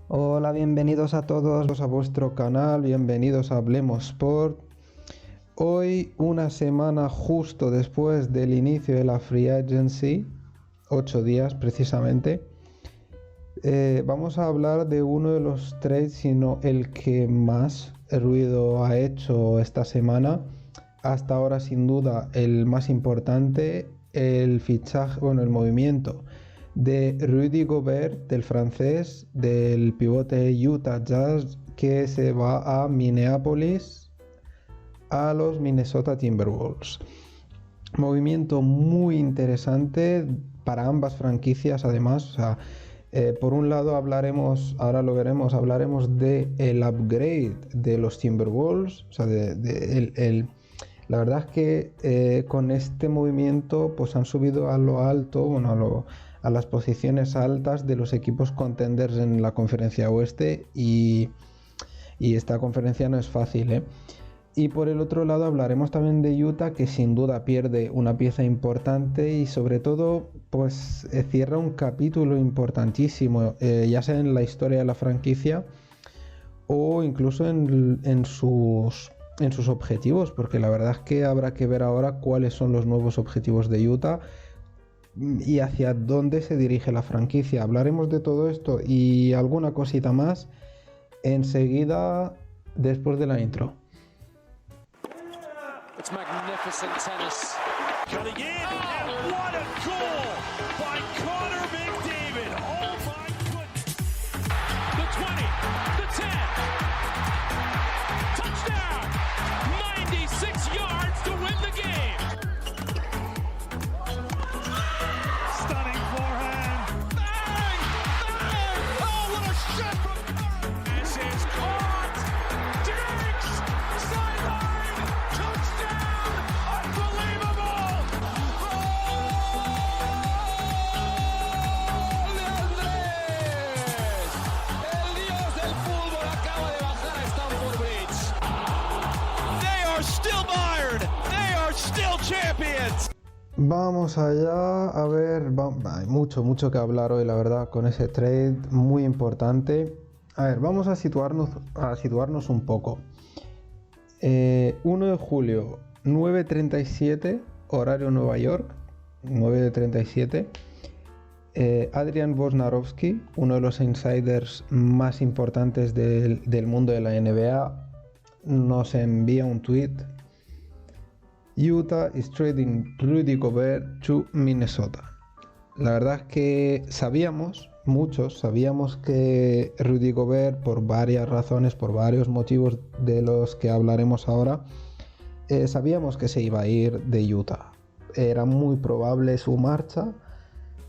Hola, bienvenidos a todos a vuestro canal, bienvenidos a Hablemos Sport. Hoy, una semana justo después del inicio de la Free Agency, 8 días precisamente, vamos a hablar de uno de los trades, sino el que más ruido ha hecho esta semana. Hasta ahora, sin duda, el más importante, el fichaje, el movimiento de Rudy Gobert, del francés, del pivote Utah Jazz, que se va a Minneapolis, a los Minnesota Timberwolves. Movimiento muy interesante para ambas franquicias, además. O sea, por un lado hablaremos, ahora lo veremos, hablaremos de el upgrade de los Timberwolves, o sea, la verdad es que con este movimiento pues han subido a lo alto, a las posiciones altas de los equipos contenders en la conferencia oeste, y esta conferencia no es fácil, ¿eh? Y por el otro lado hablaremos también de Utah, que sin duda pierde una pieza importante y sobre todo pues cierra un capítulo importantísimo, ya sea en la historia de la franquicia o incluso en sus objetivos, porque la verdad es que habrá que ver ahora cuáles son los nuevos objetivos de Utah y hacia dónde se dirige la franquicia. Hablaremos de todo esto y alguna cosita más enseguida, después de la intro. It's magnificent tennis. Cutting in, and what a goal by Connor McDavid. Oh my goodness. The 20, the 10. Touchdown. 96 yards to win the game. Stunning forehand. Bang! Bang! Oh, what a shot from Connor. This is caught. Diggs! Sideline! Touchdown! Unbelievable! ¡Gol de Andrés! El dios del fútbol acaba de bajar a Stamford Bridge. They are still Bayern. They are still champions. Vamos allá, a ver, hay mucho que hablar hoy, la verdad, con ese trade muy importante. A ver, vamos a situarnos un poco. 1 de julio, 9:37, horario Nueva York, 9:37. Adrian Wojnarowski, uno de los insiders más importantes del mundo de la NBA, nos envía un tweet. Utah is trading Rudy Gobert to Minnesota. La verdad es que muchos sabíamos que Rudy Gobert, por varias razones, por varios motivos de los que hablaremos ahora, sabíamos que se iba a ir de Utah. Era muy probable su marcha.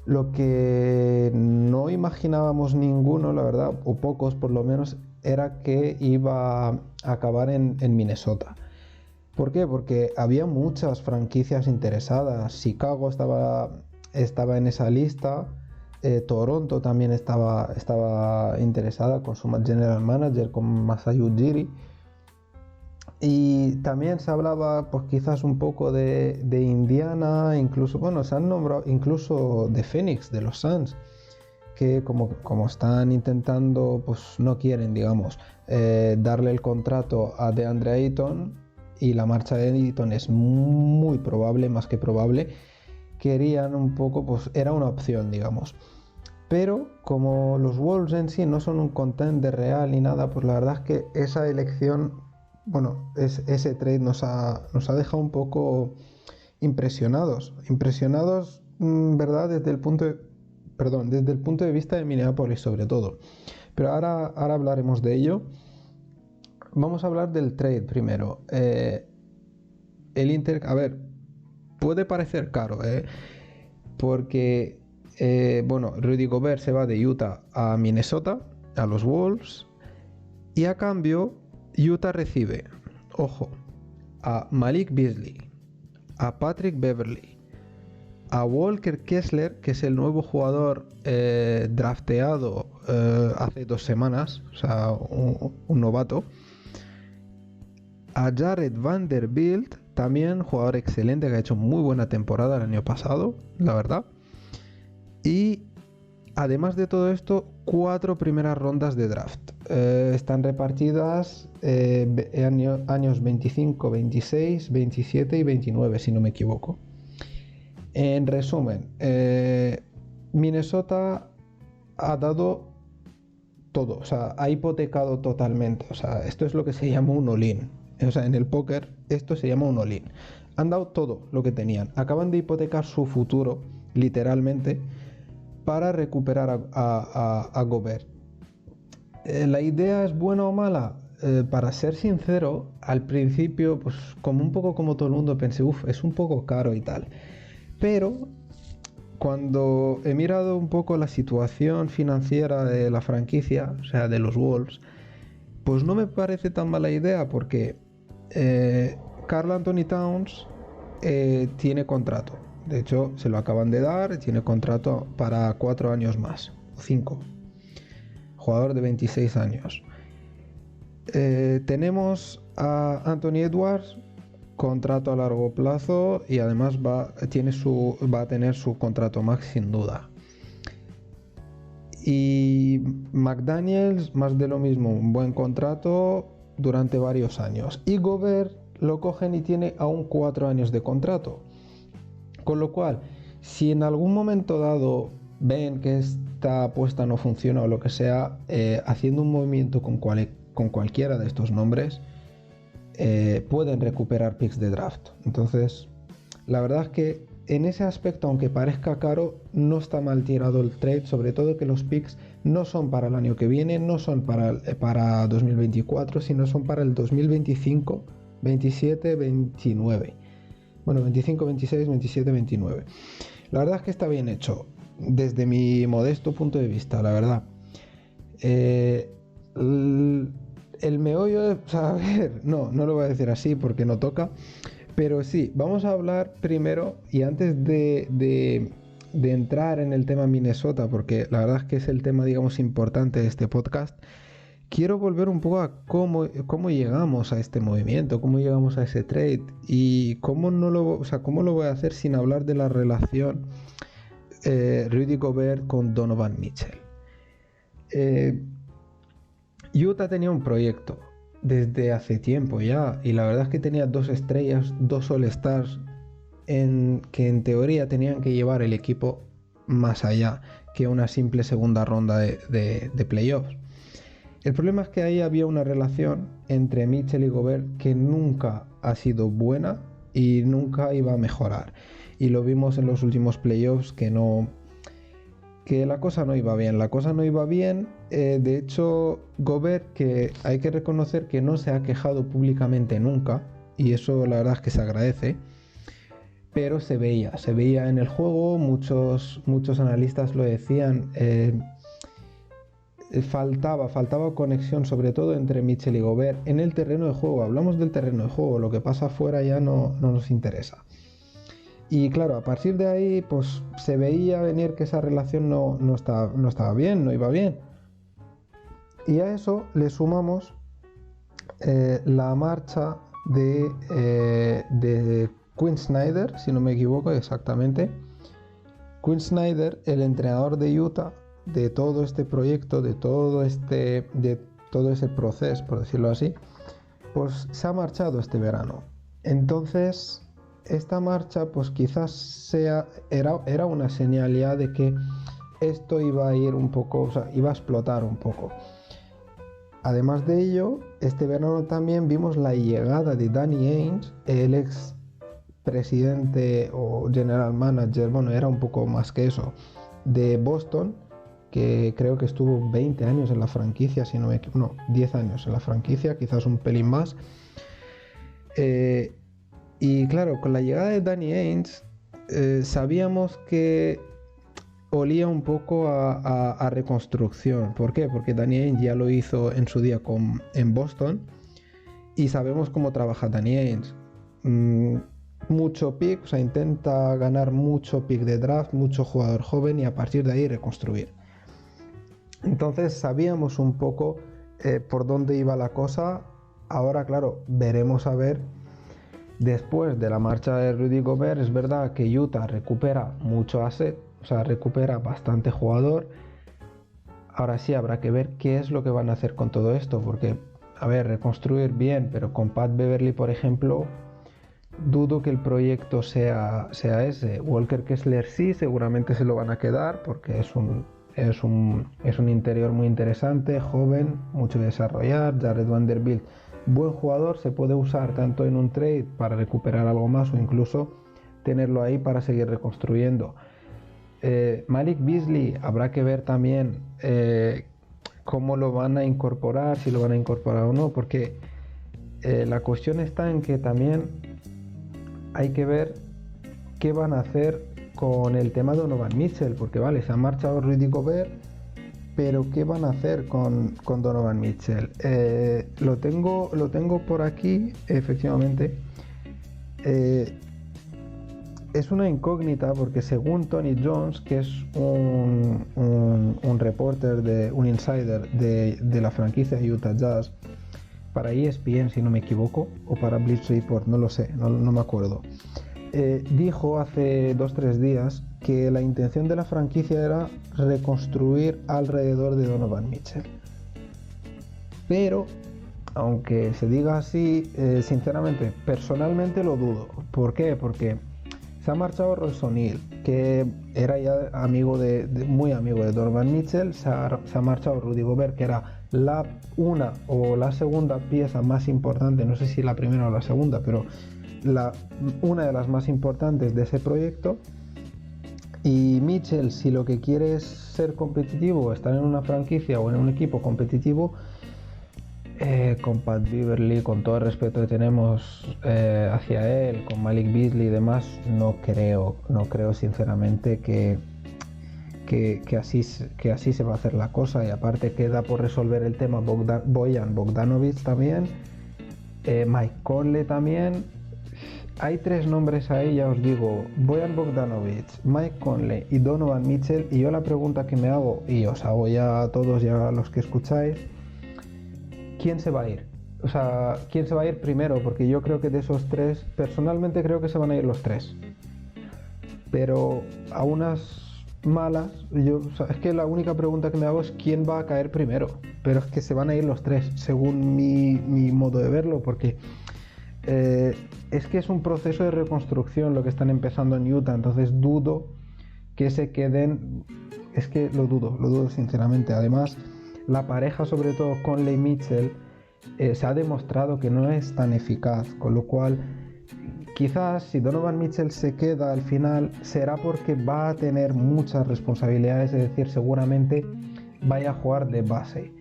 Lo que no imaginábamos ninguno, la verdad, o pocos por lo menos, era que iba a acabar en Minnesota. ¿Por qué? Porque había muchas franquicias interesadas. Chicago estaba en esa lista. Toronto también estaba interesada con su general manager, con Masai Ujiri. Y también se hablaba pues quizás un poco de Indiana, incluso, se han nombrado incluso de Phoenix, de los Suns, que como están intentando, pues no quieren, digamos, darle el contrato a DeAndre Ayton, y la marcha de Ayton es muy probable, más que probable. Querían un poco, pues era una opción, digamos. Pero como los Wolves en sí no son un contender real ni nada, pues la verdad es que esa elección, ese trade nos ha dejado un poco impresionados, ¿verdad? Desde el punto de vista de Minneapolis sobre todo. Pero ahora hablaremos de ello. Vamos a hablar del trade primero. El Inter, a ver, puede parecer caro, porque Rudy Gobert se va de Utah a Minnesota, a los Wolves, y a cambio Utah recibe, ojo, a Malik Beasley, a Patrick Beverley, a Walker Kessler, que es el nuevo jugador drafteado hace 2 semanas, o sea, un novato, a Jared Vanderbilt, también jugador excelente que ha hecho muy buena temporada el año pasado, la verdad. Y además de todo esto, 4 primeras rondas de draft. Están repartidas años 25, 26, 27 y 29, si no me equivoco. En resumen, Minnesota ha dado todo, o sea, ha hipotecado totalmente. O sea, esto es lo que se llama un all-in. O sea, en el póker esto se llama un all-in. Han dado todo lo que tenían. Acaban de hipotecar su futuro, literalmente, para recuperar a Gobert. ¿La idea es buena o mala? Para ser sincero, al principio, pues como un poco como todo el mundo, pensé, es un poco caro y tal. Pero cuando he mirado un poco la situación financiera de la franquicia, o sea, de los Wolves, pues no me parece tan mala idea porque Karl Anthony Towns tiene contrato. De hecho, se lo acaban de dar, tiene contrato para 4 años más, o 5. Jugador de 26 años. Tenemos a Anthony Edwards, contrato a largo plazo, y además va a tener su contrato max sin duda. Y McDaniels, más de lo mismo, un buen contrato durante varios años. Y Gobert lo cogen y tiene aún 4 años de contrato. Con lo cual, si en algún momento dado ven que esta apuesta no funciona o lo que sea, haciendo un movimiento con cualquiera de estos nombres, pueden recuperar picks de draft. Entonces, la verdad es que en ese aspecto, aunque parezca caro, no está mal tirado el trade, sobre todo que los picks no son para el año que viene, no son para 2024, sino son para el 2025, 27, 29. Bueno, 25, 26, 27, 29. La verdad es que está bien hecho, desde mi modesto punto de vista, la verdad. El meollo, a ver, no lo voy a decir así porque no toca, pero sí, vamos a hablar primero, y antes de entrar en el tema Minnesota, porque la verdad es que es el tema, digamos, importante de este podcast, quiero volver un poco a cómo llegamos a este movimiento, cómo llegamos a ese trade, y cómo lo voy a hacer sin hablar de la relación Rudy Gobert con Donovan Mitchell. Utah tenía un proyecto desde hace tiempo ya, y la verdad es que tenía 2 estrellas, 2 All-Stars que en teoría tenían que llevar el equipo más allá que una simple segunda ronda de playoffs. El problema es que ahí había una relación entre Mitchell y Gobert que nunca ha sido buena y nunca iba a mejorar, y lo vimos en los últimos playoffs que la cosa no iba bien. De hecho, Gobert, que hay que reconocer que no se ha quejado públicamente nunca, y eso la verdad es que se agradece, pero se veía en el juego, muchos analistas lo decían, faltaba conexión, sobre todo entre Mitchell y Gobert en el terreno de juego. Hablamos del terreno de juego, lo que pasa afuera ya no nos interesa. Y claro, a partir de ahí, pues se veía venir que esa relación no estaba bien, no iba bien. Y a eso le sumamos la marcha de Quinn Snyder, si no me equivoco exactamente. Quinn Snyder, el entrenador de Utah, de todo este proyecto, de todo ese proceso, por decirlo así, pues se ha marchado este verano. Entonces, esta marcha pues quizás era una señal ya de que esto iba a ir un poco, o sea, iba a explotar un poco. Además de ello, este verano también vimos la llegada de Danny Ainge, el ex presidente o general manager, bueno, era un poco más que eso, de Boston, que creo que estuvo 20 años en la franquicia, 10 años en la franquicia, quizás un pelín más. Y claro, con la llegada de Danny Ainge sabíamos que olía un poco a reconstrucción. ¿Por qué? Porque Danny Ainge ya lo hizo en su día en Boston, y sabemos cómo trabaja Danny Ainge. Mucho pick, o sea, intenta ganar mucho pick de draft, mucho jugador joven, y a partir de ahí reconstruir. Entonces sabíamos un poco por dónde iba la cosa. Ahora, claro, veremos a ver. Después de la marcha de Rudy Gobert, es verdad que Utah recupera mucho asset, o sea, recupera bastante jugador. Ahora sí, habrá que ver qué es lo que van a hacer con todo esto, porque, a ver, reconstruir bien, pero con Pat Beverley, por ejemplo, dudo que el proyecto sea ese. Walker Kessler sí, seguramente se lo van a quedar, porque es un interior muy interesante, joven, mucho que desarrollar. Jared Vanderbilt, buen jugador, se puede usar tanto en un trade para recuperar algo más o incluso tenerlo ahí para seguir reconstruyendo. Malik Beasley, habrá que ver también cómo lo van a incorporar, si lo van a incorporar o no, porque la cuestión está en que también hay que ver qué van a hacer con el tema de Donovan Mitchell, porque vale, se ha marchado Rudy Gobert, pero ¿qué van a hacer con Donovan Mitchell? Lo tengo por aquí, efectivamente. Es una incógnita porque según Tony Jones, que es un reporter, un insider de la franquicia Utah Jazz, para ESPN si no me equivoco, o para Bleacher Report, no lo sé, no me acuerdo, dijo hace 2-3 días que la intención de la franquicia era reconstruir alrededor de Donovan Mitchell. Pero, aunque se diga así, sinceramente, personalmente lo dudo. ¿Por qué? Porque se ha marchado Royce O'Neal, que era ya muy amigo de Donovan Mitchell. Se ha marchado Rudy Gobert, que era una o la segunda pieza más importante, no sé si la primera o la segunda, pero una de las más importantes de ese proyecto. Y Mitchell, si lo que quiere es ser competitivo, estar en una franquicia o en un equipo competitivo, con Pat Beverley, con todo el respeto que tenemos hacia él, con Malik Beasley y demás, no creo sinceramente que así se va a hacer la cosa. Y aparte queda por resolver el tema Bojan Bogdanovic también, Mike Conley también. Hay 3 nombres ahí, ya os digo: Bojan Bogdanovic, Mike Conley y Donovan Mitchell. Y yo la pregunta que me hago, y os hago ya a todos, ya a los que escucháis: ¿quién se va a ir? O sea, ¿quién se va a ir primero? Porque yo creo que de esos 3, personalmente creo que se van a ir los 3. Pero a unas malas, es que la única pregunta que me hago es quién va a caer primero. Pero es que se van a ir los 3, según mi modo de verlo, porque es que es un proceso de reconstrucción lo que están empezando en Utah. Entonces dudo que se queden, es que lo dudo sinceramente. Además, la pareja, sobre todo Conley y Mitchell, se ha demostrado que no es tan eficaz, con lo cual quizás si Donovan Mitchell se queda al final será porque va a tener muchas responsabilidades, es decir, seguramente vaya a jugar de base.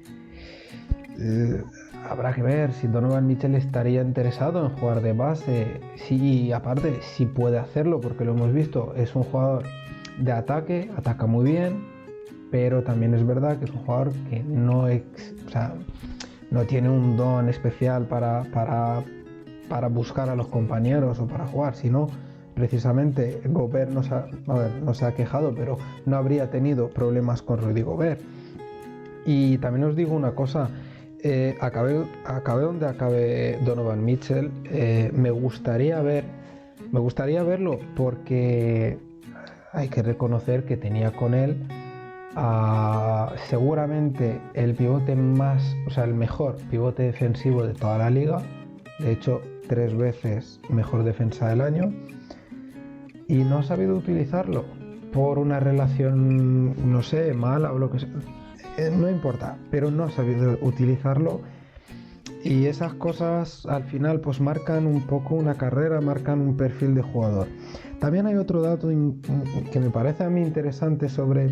Habrá que ver si Donovan Mitchell estaría interesado en jugar de base. Sí, aparte, si puede hacerlo, porque lo hemos visto, es un jugador de ataque, ataca muy bien, pero también es verdad que es un jugador que no tiene un don especial para buscar a los compañeros o para jugar, sino precisamente Gobert no se ha quejado, pero no habría tenido problemas con Rudy Gobert. Y también os digo una cosa: acabe donde acabe Donovan Mitchell, me gustaría verlo, porque hay que reconocer que tenía con él seguramente el mejor pivote defensivo de toda la liga. De hecho, 3 veces mejor defensa del año, y no ha sabido utilizarlo por una relación, no sé, mala o lo que sea. No importa, pero no ha sabido utilizarlo, y esas cosas al final pues marcan un poco una carrera, marcan un perfil de jugador. También hay otro dato que me parece a mí interesante sobre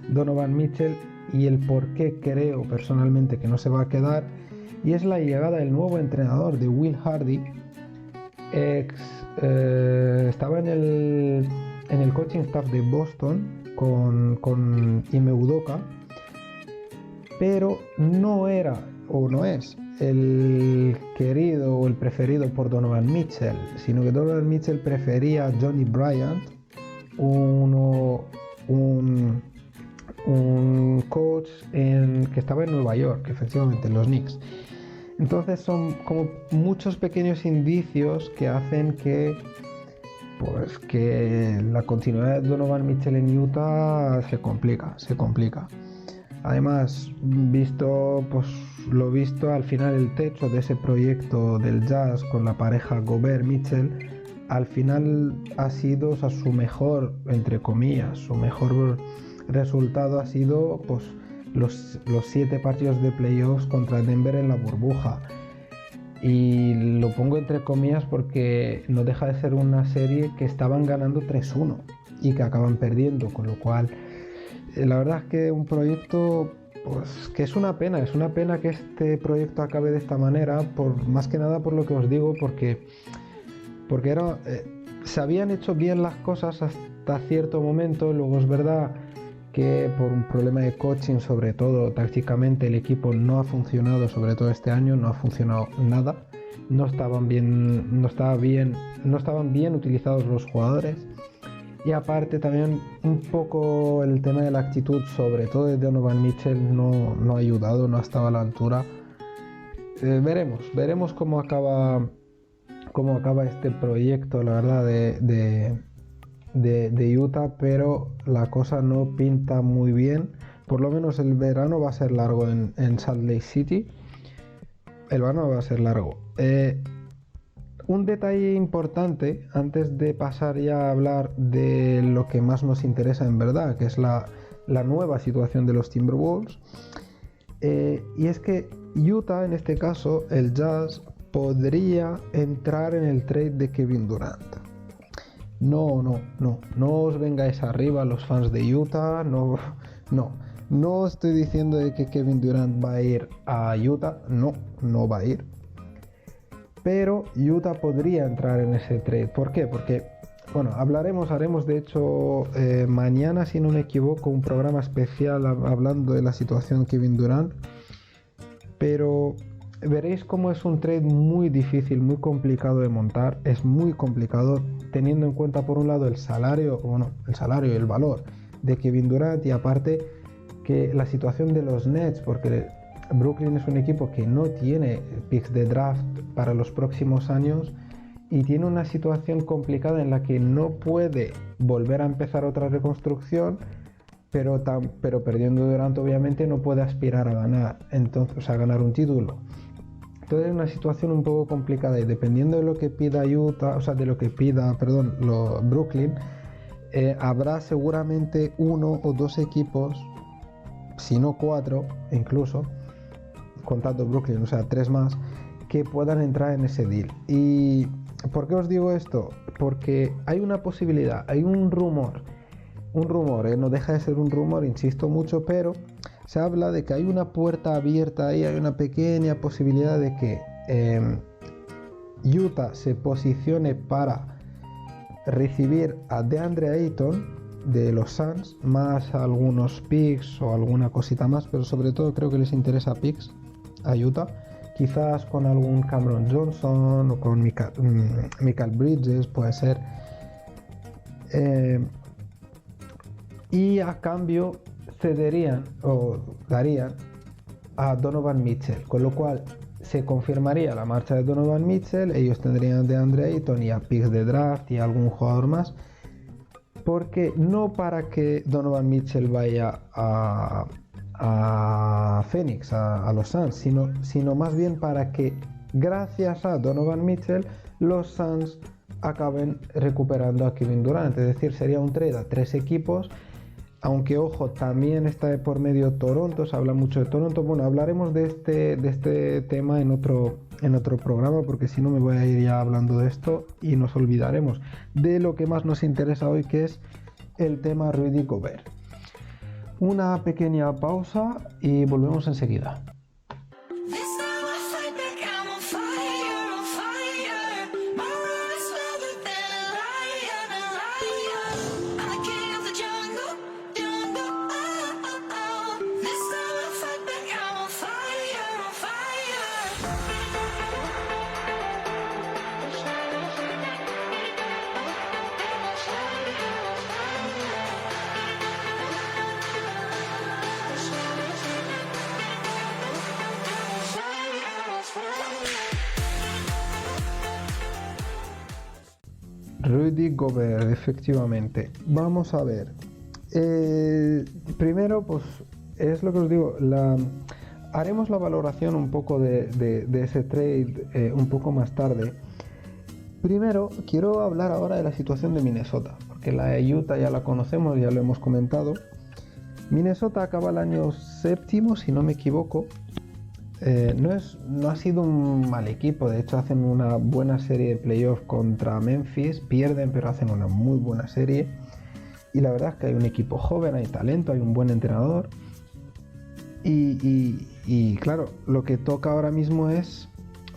Donovan Mitchell y el por qué creo personalmente que no se va a quedar, y es la llegada del nuevo entrenador, de Will Hardy. Estaba en el coaching staff de Boston con Ime Udoka, pero no era o no es el querido o el preferido por Donovan Mitchell, sino que Donovan Mitchell prefería a Johnny Bryant, un coach que estaba en Nueva York, efectivamente, en los Knicks. Entonces son como muchos pequeños indicios que hacen que la continuidad de Donovan Mitchell en Utah se complica. Además, visto pues lo visto, al final el techo de ese proyecto del Jazz con la pareja Gobert-Mitchell, al final ha sido, o sea, su mejor, entre comillas, su mejor resultado ha sido pues los 7 partidos de playoffs contra Denver en la burbuja. Y lo pongo entre comillas porque no deja de ser una serie que estaban ganando 3-1 y que acaban perdiendo, con lo cual la verdad es que un proyecto pues que es una pena que este proyecto acabe de esta manera, por más que nada por lo que os digo, porque era, se habían hecho bien las cosas hasta cierto momento. Luego es verdad que por un problema de coaching, sobre todo tácticamente, el equipo no ha funcionado, sobre todo este año no ha funcionado nada. No estaban bien utilizados los jugadores, y aparte también un poco el tema de la actitud, sobre todo de Donovan Mitchell, no ha ayudado, no ha estado a la altura. Veremos cómo acaba este proyecto, la verdad, de Utah, pero la cosa no pinta muy bien. Por lo menos el verano va a ser largo en Salt Lake City. El verano va a ser largo. Un detalle importante antes de pasar ya a hablar de lo que más nos interesa en verdad, que es la nueva situación de los Timberwolves, y es que Utah, en este caso el Jazz, podría entrar en el trade de Kevin Durant. No os vengáis arriba los fans de Utah, no estoy diciendo de que Kevin Durant va a ir a Utah, no va a ir, pero Utah podría entrar en ese trade. ¿Por qué? Porque, bueno, haremos de hecho mañana, si no me equivoco, un programa especial hablando de la situación Kevin Durant, pero veréis cómo es un trade muy difícil, muy complicado de montar. Es muy complicado teniendo en cuenta, por un lado, el salario y el valor de Kevin Durant, y aparte que la situación de los Nets, porque Brooklyn es un equipo que no tiene picks de draft para los próximos años y tiene una situación complicada en la que no puede volver a empezar otra reconstrucción, pero perdiendo Durant obviamente no puede aspirar a ganar, entonces a ganar un título. Entonces es una situación un poco complicada, y dependiendo de lo que pida Brooklyn, habrá seguramente 1 o 2 equipos, si no 4 incluso, contando Brooklyn, o sea 3 más, que puedan entrar en ese deal. ¿Y por qué os digo esto? Porque hay una posibilidad, hay un rumor, no deja de ser un rumor, insisto mucho, pero se habla de que hay una puerta abierta ahí, hay una pequeña posibilidad de que Utah se posicione para recibir a DeAndre Ayton de los Suns, más algunos picks o alguna cosita más, pero sobre todo creo que les interesa picks a Utah, quizás con algún Cameron Johnson o con Mikal Bridges, puede ser, y a cambio cederían o darían a Donovan Mitchell, con lo cual se confirmaría la marcha de Donovan Mitchell. Ellos tendrían de DeAndre Ayton y a picks de draft y algún jugador más, porque no para que Donovan Mitchell vaya a Phoenix, a los Suns, sino más bien para que gracias a Donovan Mitchell los Suns acaben recuperando a Kevin Durant. Es decir, sería un trade a 3 equipos, aunque ojo, también está de por medio Toronto, se habla mucho de Toronto. Bueno, hablaremos de este tema en otro programa, porque si no me voy a ir ya hablando de esto y nos olvidaremos de lo que más nos interesa hoy, que es el tema Rudy Gobert. Una pequeña pausa y volvemos enseguida. Rudy Gobert, efectivamente. Vamos a ver. Primero, pues es lo que os digo, haremos la valoración un poco de ese trade un poco más tarde. Primero, quiero hablar ahora de la situación de Minnesota, porque la de Utah ya la conocemos, ya lo hemos comentado. Minnesota acaba el año séptimo, si no me equivoco. No ha sido un mal equipo, de hecho hacen una buena serie de playoffs contra Memphis, pierden pero hacen una muy buena serie, y la verdad es que hay un equipo joven, hay talento, hay un buen entrenador, y claro, lo que toca ahora mismo es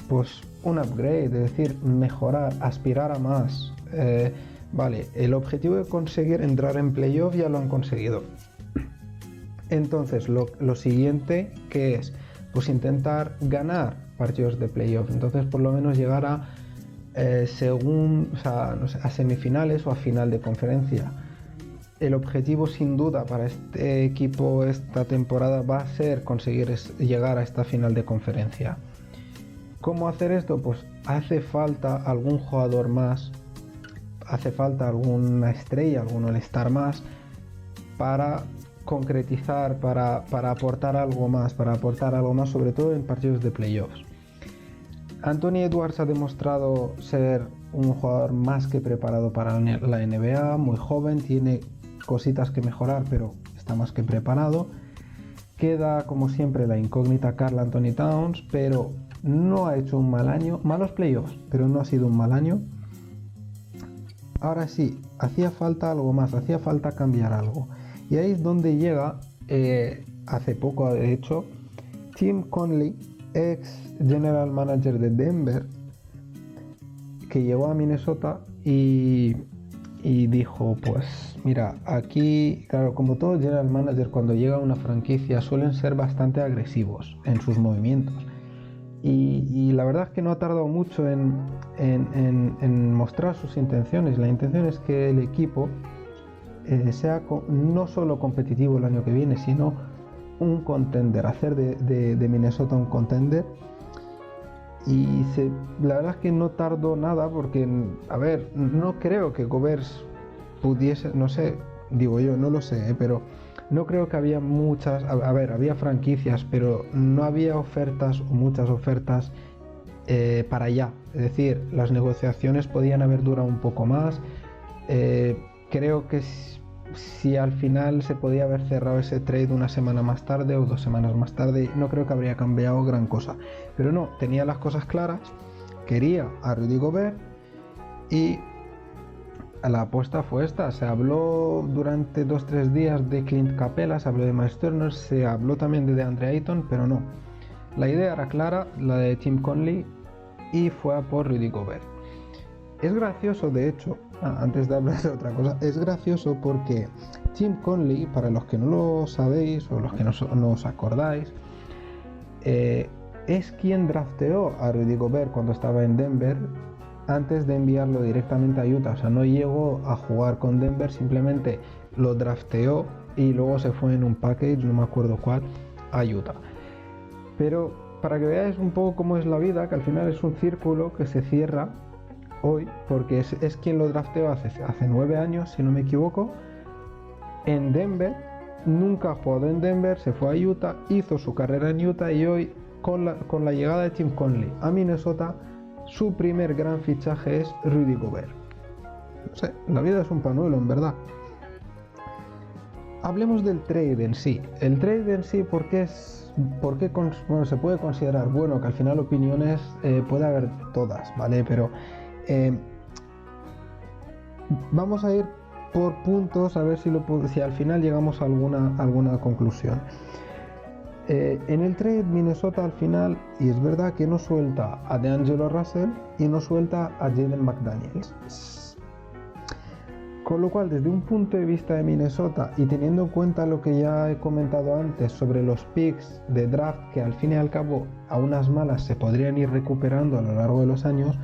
pues un upgrade, es decir, mejorar, aspirar a más. Vale, el objetivo de conseguir entrar en playoff ya lo han conseguido, entonces lo siguiente que es pues intentar ganar partidos de playoff, entonces por lo menos llegar a a semifinales o a final de conferencia. El objetivo sin duda para este equipo esta temporada va a ser conseguir llegar a esta final de conferencia. ¿Cómo hacer esto? Pues hace falta algún jugador más, hace falta alguna estrella, algún all-star más para concretizar, para aportar algo más, sobre todo en partidos de playoffs. Anthony Edwards ha demostrado ser un jugador más que preparado para la NBA, muy joven, tiene cositas que mejorar, pero está más que preparado. Queda como siempre la incógnita Karl Anthony Towns, pero no ha hecho un mal año, malos playoffs, pero no ha sido un mal año. Ahora sí, hacía falta algo más, hacía falta cambiar algo. Y ahí es donde llega, hace poco de hecho, Tim Connelly, ex general manager de Denver, que llegó a Minnesota y dijo, pues mira, aquí, claro, como todo general manager cuando llega a una franquicia suelen ser bastante agresivos en sus movimientos. Y la verdad es que no ha tardado mucho en mostrar sus intenciones. La intención es que el equipo sea no solo competitivo el año que viene, sino un contender, hacer de Minnesota un contender. Y la verdad es que no tardó nada porque, a ver, no creo que Gobert pudiese, no sé, digo yo, no lo sé, pero no creo que había muchas, a ver, había franquicias, pero no había ofertas o muchas ofertas para allá. Es decir, las negociaciones podían haber durado un poco más. Creo que si al final se podía haber cerrado ese trade una semana más tarde o 2 semanas más tarde, no creo que habría cambiado gran cosa. Pero no, tenía las cosas claras, quería a Rudy Gobert y la apuesta fue esta. Se habló durante 2-3 días de Clint Capela, se habló de Miles Turner, se habló también de DeAndre Ayton, pero no. La idea era clara, la de Tim Connelly, y fue a por Rudy Gobert. Es gracioso, de hecho, antes de hablar de otra cosa, es gracioso porque Tim Connelly, para los que no lo sabéis o los que no os acordáis, es quien drafteó a Rudy Gobert cuando estaba en Denver antes de enviarlo directamente a Utah. O sea, no llegó a jugar con Denver, simplemente lo drafteó y luego se fue en un package, no me acuerdo cuál, a Utah. Pero para que veáis un poco cómo es la vida, que al final es un círculo que se cierra hoy, porque es quien lo drafteó hace 9 años, si no me equivoco, en Denver. Nunca ha jugado en Denver, se fue a Utah, hizo su carrera en Utah y hoy con la llegada de Tim Connelly a Minnesota, su primer gran fichaje es Rudy Gobert. No sé, la vida es un pañuelo, en verdad. Hablemos del trade en sí. El trade en sí, ¿por qué se puede considerar bueno? Que al final opiniones puede haber todas, ¿vale? Pero vamos a ir por puntos a ver si al final llegamos a alguna conclusión. En el trade Minnesota al final, y es verdad que no suelta a DeAngelo Russell y no suelta a Jaden McDaniels, con lo cual desde un punto de vista de Minnesota y teniendo en cuenta lo que ya he comentado antes sobre los picks de draft que al fin y al cabo a unas malas se podrían ir recuperando a lo largo de los años,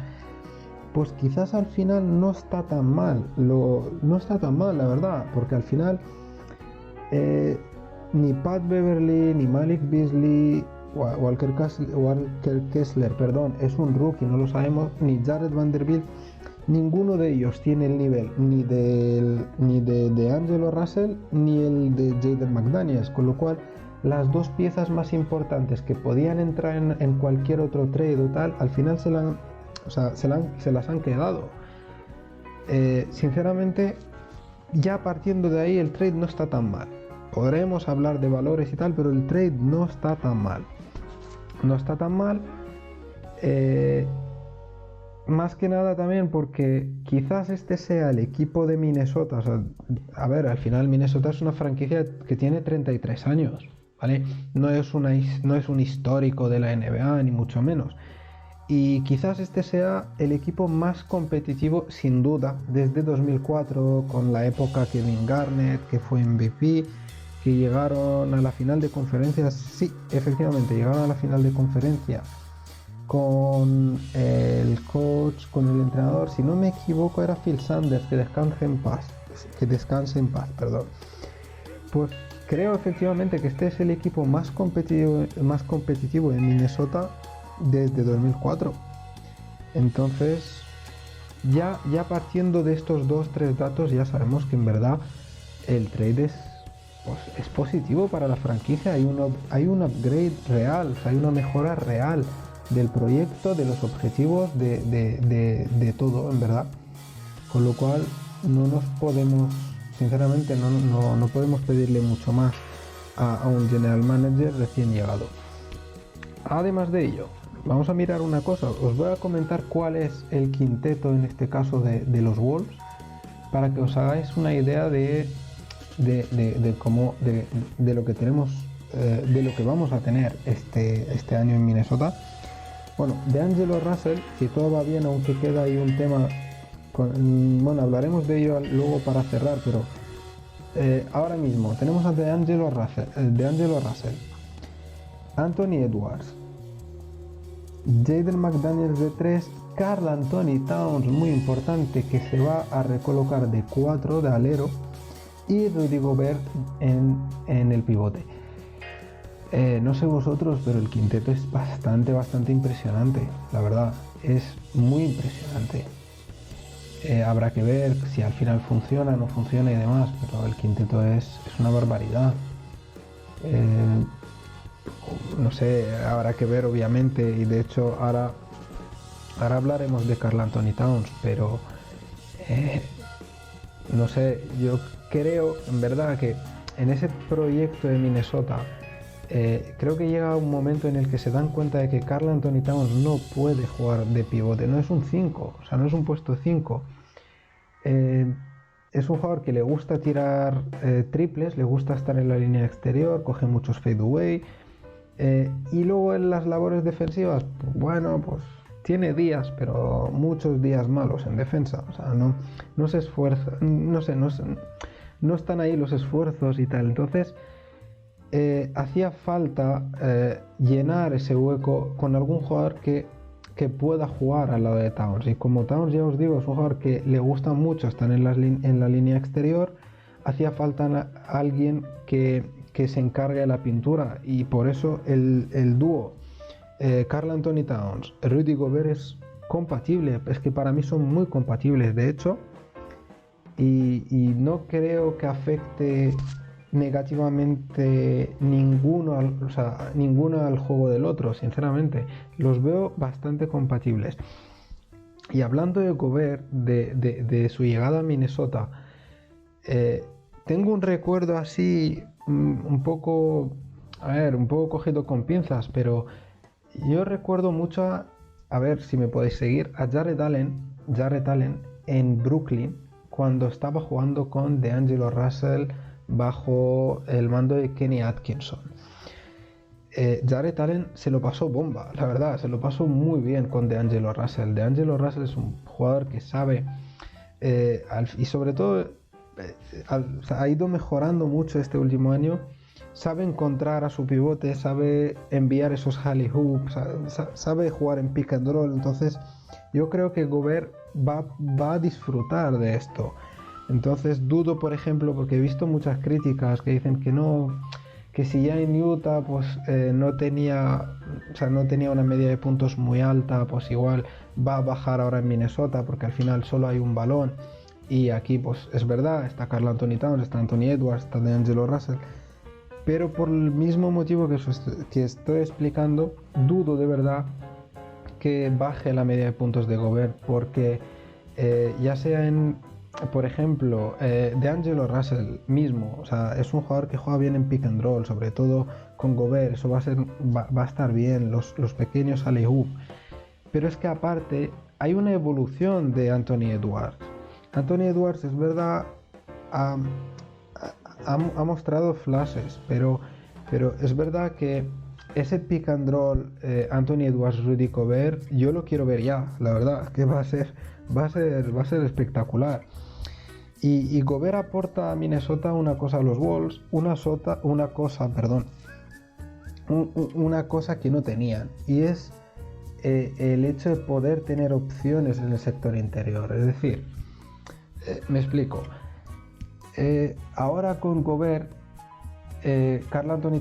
pues quizás al final no está tan mal, la verdad, porque al final ni Pat Beverly, ni Malik Beasley, Walker Kessler, es un rookie, no lo sabemos, ni Jared Vanderbilt, ninguno de ellos tiene el nivel ni de Angelo Russell ni el de Jaden McDaniels, con lo cual las dos piezas más importantes que podían entrar en cualquier otro trade o tal, al final se las han quedado. Sinceramente, ya partiendo de ahí, el trade no está tan mal. Podremos hablar de valores y tal, pero el trade no está tan mal. No está tan mal. Más que nada también porque quizás este sea el equipo de Minnesota. O sea, a ver, al final Minnesota es una franquicia que tiene 33 años, ¿vale? No es un histórico de la NBA, ni mucho menos. Y quizás este sea el equipo más competitivo, sin duda, desde 2004, con la época Kevin Garnett, que fue MVP, que llegaron a la final de conferencia. Sí, efectivamente, llegaron a la final de conferencia con el coach, con el entrenador, si no me equivoco era Phil Sanders, que descanse en paz, perdón. Pues creo efectivamente que este es el equipo más competitivo en Minnesota desde 2004. Entonces, ya partiendo de estos 2-3 datos, ya sabemos que en verdad el trade es positivo para la franquicia. Hay un upgrade real, o sea, hay una mejora real del proyecto, de los objetivos, de todo, en verdad. Con lo cual, no nos podemos, sinceramente, no podemos pedirle mucho más a un general manager recién llegado. Además de ello, vamos a mirar una cosa. Os voy a comentar cuál es el quinteto en este caso de los Wolves, para que os hagáis una idea de lo que tenemos, de lo que vamos a tener este año en Minnesota. Bueno, D'Angelo Russell, si todo va bien, aunque queda ahí un tema, bueno, hablaremos de ello luego para cerrar, pero ahora mismo tenemos a D'Angelo Russell, Anthony Edwards, Jaden McDaniels de 3, Karl Anthony Towns, muy importante, que se va a recolocar de 4 de alero, y Rudy Gobert en el pivote. No sé vosotros, pero el quinteto es bastante impresionante, la verdad, es muy impresionante. Habrá que ver si al final funciona, no funciona y demás, pero el quinteto es una barbaridad. No sé, habrá que ver obviamente, y de hecho ahora hablaremos de Karl Anthony Towns, pero no sé, yo creo en verdad que en ese proyecto de Minnesota creo que llega un momento en el que se dan cuenta de que Karl Anthony Towns no puede jugar de pivote, no es un 5, o sea, no es un puesto 5. Es un jugador que le gusta tirar triples, le gusta estar en la línea exterior, coge muchos fadeaway, y luego en las labores defensivas, pues, bueno, pues tiene días, pero muchos días malos en defensa, o sea, no se esfuerza, no están ahí los esfuerzos y tal. Entonces hacía falta llenar ese hueco con algún jugador que pueda jugar al lado de Towns, y como Towns, ya os digo, es un jugador que le gusta mucho estar en la línea exterior, hacía falta alguien que se encargue de la pintura, y por eso el dúo Karl Anthony Towns, Rudy Gobert es compatible, es que para mí son muy compatibles de hecho, y no creo que afecte negativamente ninguno al juego del otro. Sinceramente los veo bastante compatibles. Y hablando de Gobert, de su llegada a Minnesota, tengo un recuerdo así un poco cogido con pinzas, pero yo recuerdo mucho a ver si me podéis seguir, a Jarrett Allen en Brooklyn, cuando estaba jugando con D'Angelo Russell bajo el mando de Kenny Atkinson. Jarrett Allen se lo pasó bomba, la verdad, se lo pasó muy bien con D'Angelo Russell. D'Angelo Russell es un jugador que sabe, y sobre todo ha ido mejorando mucho este último año, sabe encontrar a su pivote, sabe enviar esos alley hoops, sabe jugar en pick and roll. Entonces yo creo que Gobert va a disfrutar de esto. Entonces dudo, por ejemplo, porque he visto muchas críticas que dicen que si ya en Utah pues no tenía una media de puntos muy alta, pues igual va a bajar ahora en Minnesota, porque al final solo hay un balón, y aquí pues es verdad, está Karl Anthony Towns, está Anthony Edwards, está D'Angelo Russell. pero por el mismo motivo que estoy explicando, dudo de verdad que baje la media de puntos de Gobert, porque ya sea por ejemplo, D'Angelo Russell mismo, o sea, es un jugador que juega bien en pick and roll, sobre todo con Gobert, eso va a estar bien, los pequeños alley-oop, pero es que aparte hay una evolución de Anthony Edwards. Anthony Edwards, es verdad, ha mostrado flashes, pero es verdad que ese pick and roll Anthony Edwards, Rudy Gobert, yo lo quiero ver ya, la verdad, que va a ser espectacular. Y Gobert aporta a Minnesota una cosa a los Wolves, una cosa que no tenían, y es el hecho de poder tener opciones en el sector interior. Es decir, me explico. Ahora con Gobert, Karl Anthony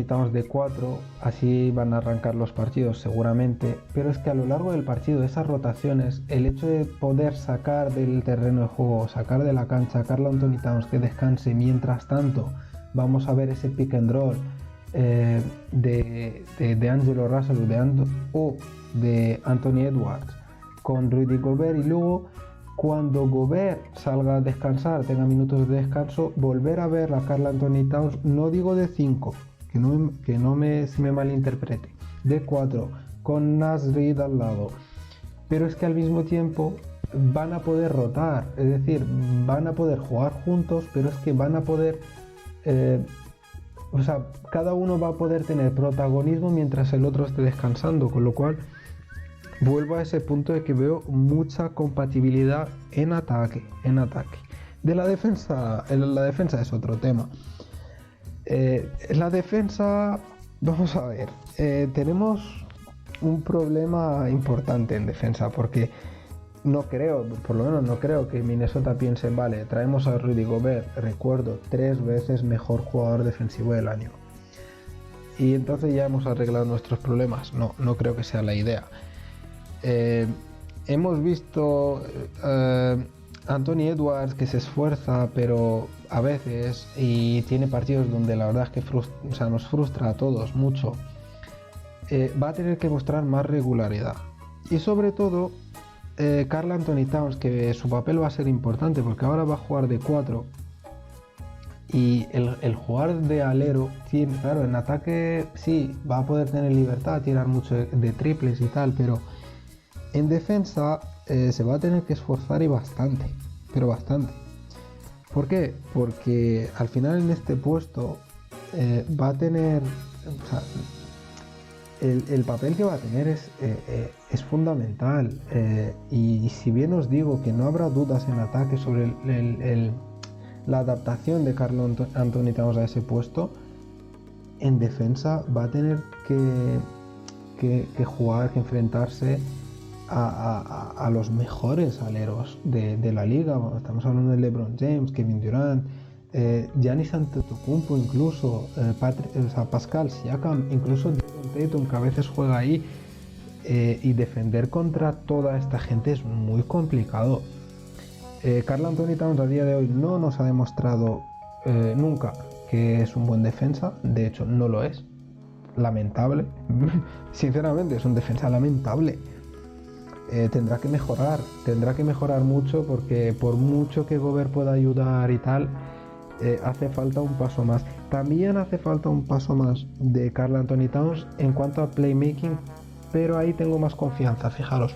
Towns de 4, así van a arrancar los partidos seguramente, pero es que a lo largo del partido, esas rotaciones, el hecho de poder sacar del terreno de juego, sacar de la cancha a Karl Anthony Towns que descanse, mientras tanto vamos a ver ese pick and roll de Angelo Russell o de Anthony Edwards con Rudy Gobert, y luego cuando Gobert salga a descansar, tenga minutos de descanso, volver a ver a Karl Anthony Towns, no digo de 5, que no se me malinterprete, de 4, con Naz Reid al lado, pero es que al mismo tiempo van a poder rotar, es decir, van a poder jugar juntos, pero es que van a poder, cada uno va a poder tener protagonismo mientras el otro esté descansando, con lo cual vuelvo a ese punto de que veo mucha compatibilidad en ataque. De la defensa es otro tema. La defensa, vamos a ver, tenemos un problema importante en defensa, porque por lo menos no creo que Minnesota piense, vale, traemos a Rudy Gobert, recuerdo, 3 veces mejor jugador defensivo del año, y entonces ya hemos arreglado nuestros problemas. No creo que sea la idea. Hemos visto Anthony Edwards que se esfuerza, pero a veces, y tiene partidos donde la verdad es que nos frustra a todos mucho. Va a tener que mostrar más regularidad, y sobre todo Karl Anthony Towns, que su papel va a ser importante porque ahora va a jugar de 4, y el jugar de alero, claro, en ataque sí va a poder tener libertad, tirar mucho de triples y tal, pero en defensa se va a tener que esforzar, y bastante, pero bastante. ¿Por qué? Porque al final en este puesto va a tener, el papel que va a tener es fundamental, y si bien os digo que no habrá dudas en ataque sobre la adaptación de Karl Anthony Towns a ese puesto, en defensa va a tener que jugar, que enfrentarse a los mejores aleros de la liga. Estamos hablando de LeBron James, Kevin Durant, Giannis Antetokounmpo, incluso Pascal Siakam, incluso Jason Tatum, que a veces juega ahí, y defender contra toda esta gente es muy complicado. Karl Anthony Towns a día de hoy no nos ha demostrado nunca que es un buen defensa, de hecho no lo es, lamentable. Sinceramente es un defensa lamentable. Tendrá que mejorar mucho, porque por mucho que Gobert pueda ayudar y tal, hace falta un paso más. También hace falta un paso más de Karl Anthony Towns en cuanto a playmaking, pero ahí tengo más confianza, fijaros.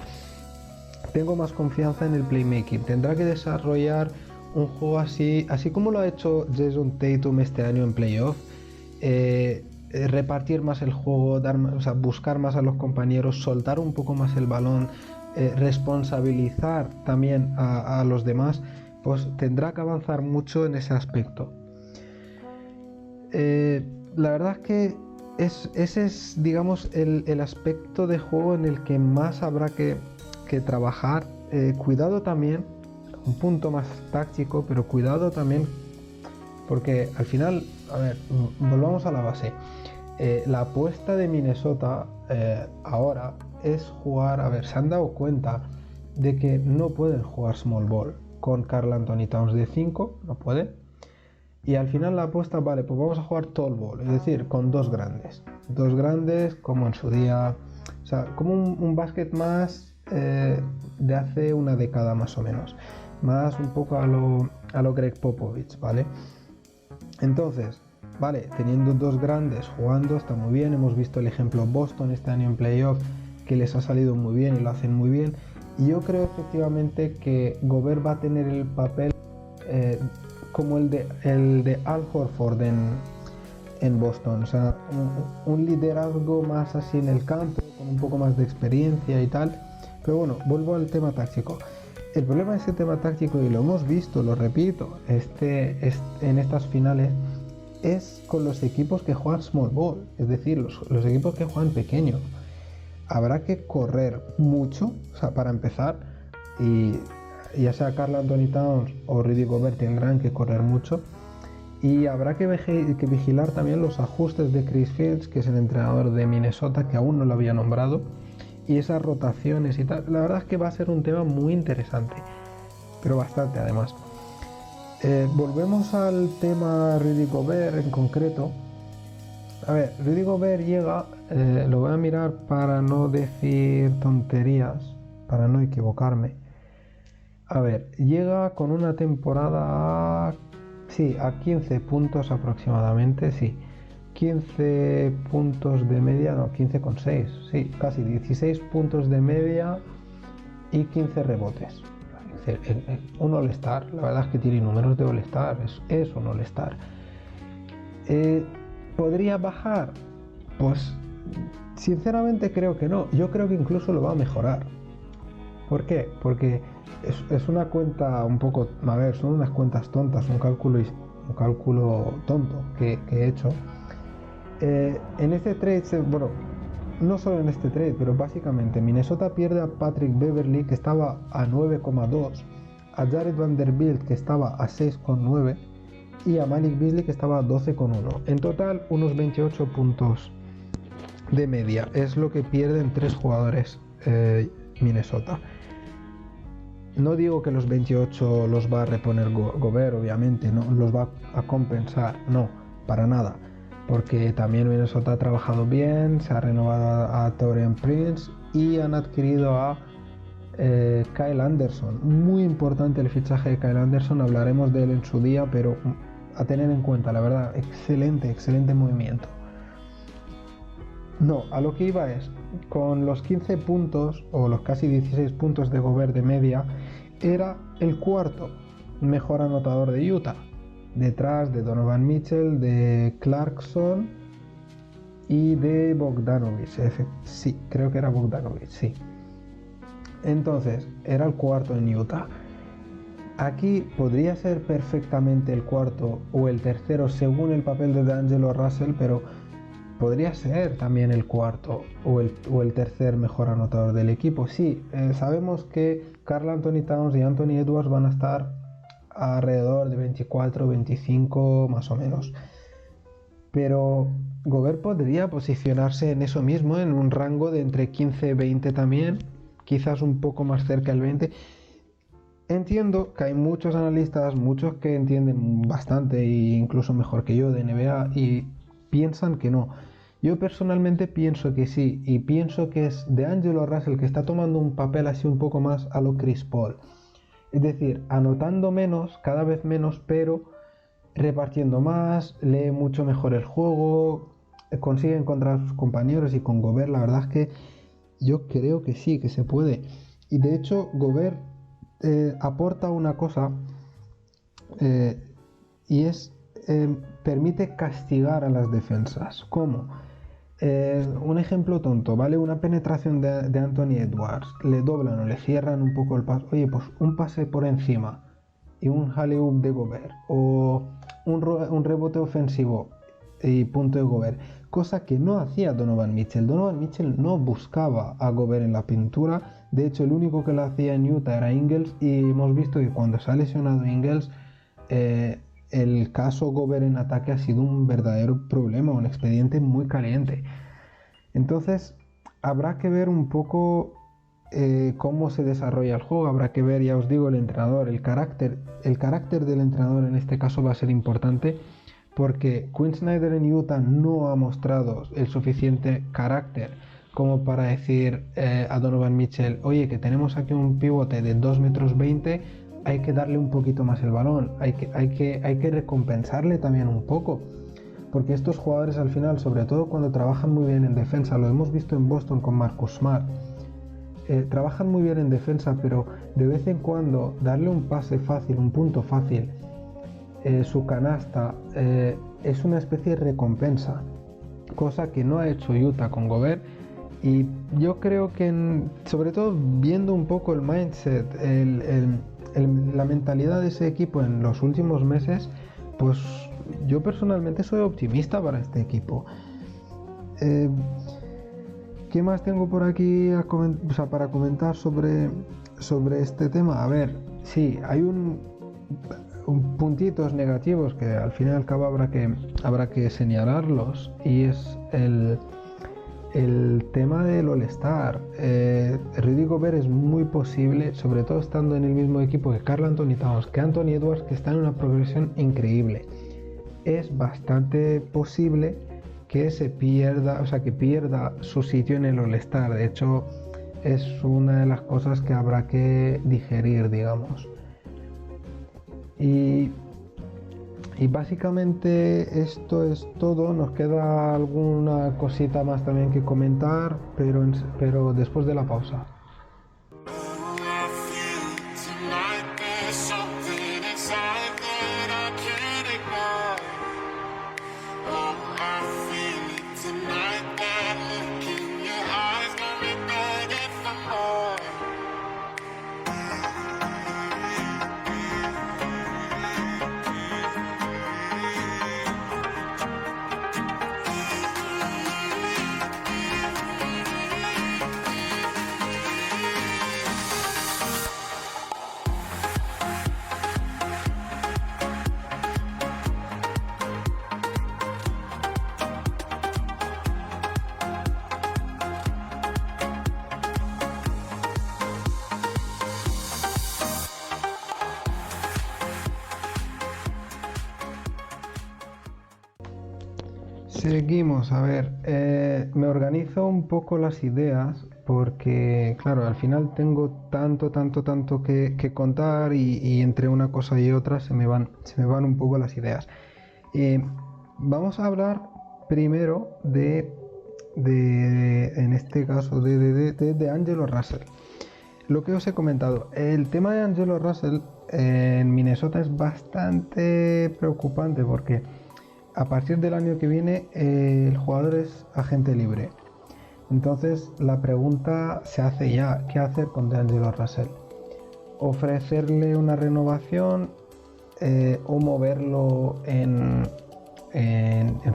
Tengo más confianza en el playmaking. Tendrá que desarrollar un juego así como lo ha hecho Jason Tatum este año en playoff. Repartir más el juego, buscar más a los compañeros, soltar un poco más el balón, responsabilizar también a los demás. Pues tendrá que avanzar mucho en ese aspecto. La verdad es que ese es, digamos, el aspecto de juego en el que más habrá que trabajar. Cuidado también, un punto más táctico, pero cuidado también, porque al final, volvamos a la base. La apuesta de Minnesota ahora es jugar, se han dado cuenta de que no pueden jugar small ball con Karl Anthony Towns de 5, no pueden. Y al final la apuesta, vale, pues vamos a jugar tall ball, es decir, con dos grandes como en su día, o sea, como un básquet más de hace una década más o menos, más un poco a lo Greg Popovich, ¿vale? Entonces, vale, teniendo dos grandes jugando está muy bien, hemos visto el ejemplo Boston este año en playoff, que les ha salido muy bien y lo hacen muy bien, y yo creo efectivamente que Gobert va a tener el papel como el de Al Horford en Boston, o sea, un liderazgo más así en el campo, con un poco más de experiencia y tal. Pero bueno, vuelvo al tema táctico. El problema de ese tema táctico, y lo hemos visto, lo repito, en estas finales, es con los equipos que juegan small ball, es decir, los equipos que juegan pequeño. Habrá que correr mucho, o sea, para empezar, y ya sea Karl Anthony Towns o Rudy Gobert tendrán que correr mucho, y habrá que vigilar también los ajustes de Chris Fields, que es el entrenador de Minnesota, que aún no lo había nombrado, y esas rotaciones y tal. La verdad es que va a ser un tema muy interesante, pero bastante además. Volvemos al tema Rudy Gobert en concreto. A ver, Rudy Gobert llega, lo voy a mirar para no decir tonterías, para no equivocarme. A ver, llega con una temporada a 15 puntos aproximadamente, sí. 15 puntos de media, no, 15,6, sí, casi 16 puntos de media y 15 rebotes. Es decir, un All-Star, la verdad es que tiene números de All-Star, es un All-Star. ¿Podría bajar? Pues sinceramente creo que no, yo creo que incluso lo va a mejorar. ¿Por qué? Porque es una cuenta un poco, a ver, son unas cuentas tontas, un cálculo tonto que he hecho. En este trade, bueno, no solo en este trade, pero básicamente Minnesota pierde a Patrick Beverley, que estaba a 9,2, a Jared Vanderbilt, que estaba a 6,9, y a Malik Beasley, que estaba a 12,1. En total, unos 28 puntos de media es lo que pierden tres jugadores Minnesota. No digo que los 28 los va a reponer Gobert, obviamente, no los va a compensar, no, para nada, porque también Minnesota ha trabajado bien, se ha renovado a Taurean Prince y han adquirido a Kyle Anderson. Muy importante el fichaje de Kyle Anderson, hablaremos de él en su día, pero a tener en cuenta, la verdad, excelente movimiento. No, a lo que iba es, con los 15 puntos o los casi 16 puntos de Gobert de media, era el cuarto mejor anotador de Utah, detrás de Donovan Mitchell, de Clarkson y de Bogdanovich. Sí, creo que era Bogdanovich, sí. Entonces, era el cuarto en Utah. Aquí podría ser perfectamente el cuarto o el tercero según el papel de D'Angelo Russell, pero podría ser también el cuarto o el tercer mejor anotador del equipo. Sí, sabemos que Karl Anthony Towns y Anthony Edwards van a estar alrededor de 24, 25 más o menos. Pero Gobert podría posicionarse en eso mismo, en un rango de entre 15 y 20 también, quizás un poco más cerca del 20. Entiendo que hay muchos analistas, muchos que entienden bastante e incluso mejor que yo de NBA y piensan que no. Yo personalmente pienso que sí, y pienso que es D'Angelo Russell que está tomando un papel así un poco más a lo Chris Paul. Es decir, anotando menos, cada vez menos, pero repartiendo más, lee mucho mejor el juego, consigue encontrar a sus compañeros, y con Gobert la verdad es que yo creo que sí, que se puede. Y de hecho Gobert aporta una cosa y es permite castigar a las defensas. ¿Cómo? Un ejemplo tonto, ¿vale? Una penetración de Anthony Edwards, le doblan o le cierran un poco el paso, oye, pues un pase por encima y un alley-oop de Gobert, o un rebote ofensivo y punto de Gobert, cosa que no hacía Donovan Mitchell. Donovan Mitchell no buscaba a Gobert en la pintura, de hecho el único que lo hacía en Utah era Ingles, y hemos visto que cuando se ha lesionado Ingles, el caso Gobert en ataque ha sido un verdadero problema, un expediente muy caliente. Entonces habrá que ver un poco cómo se desarrolla el juego, habrá que ver, ya os digo, el entrenador, el carácter del entrenador en este caso va a ser importante, porque Quinn Snyder en Utah no ha mostrado el suficiente carácter como para decir a Donovan Mitchell, oye, que tenemos aquí un pivote de 2,20 m, hay que darle un poquito más el balón, hay que recompensarle también un poco, porque estos jugadores al final, sobre todo cuando trabajan muy bien en defensa, lo hemos visto en Boston con Marcus Smart, trabajan muy bien en defensa, pero de vez en cuando darle un pase fácil, un punto fácil, su canasta, es una especie de recompensa, cosa que no ha hecho Utah con Gobert. Y yo creo que, sobre todo viendo un poco el mindset, la mentalidad de ese equipo en los últimos meses, pues yo personalmente soy optimista para este equipo. ¿Qué más tengo por aquí para comentar sobre este tema? A ver, sí, hay un puntitos negativos que al fin y al cabo habrá que señalarlos, y es el tema del All-Star. Rudy Gobert es muy posible, sobre todo estando en el mismo equipo que Karl Anthony Towns, que Anthony Edwards, que está en una progresión increíble. Es bastante posible que pierda su sitio en el All-Star. De hecho, es una de las cosas que habrá que digerir, digamos. Y básicamente esto es todo. Nos queda alguna cosita más también que comentar, pero después de la pausa. Seguimos, a ver, me organizo un poco las ideas porque, claro, al final tengo tanto que contar y entre una cosa y otra se me van un poco las ideas. Vamos a hablar primero en este caso, de Angelo Russell. Lo que os he comentado, el tema de Angelo Russell en Minnesota es bastante preocupante porque a partir del año que viene el jugador es agente libre. Entonces la pregunta se hace ya, ¿qué hacer con DeAngelo Russell? ¿Ofrecerle una renovación o moverlo en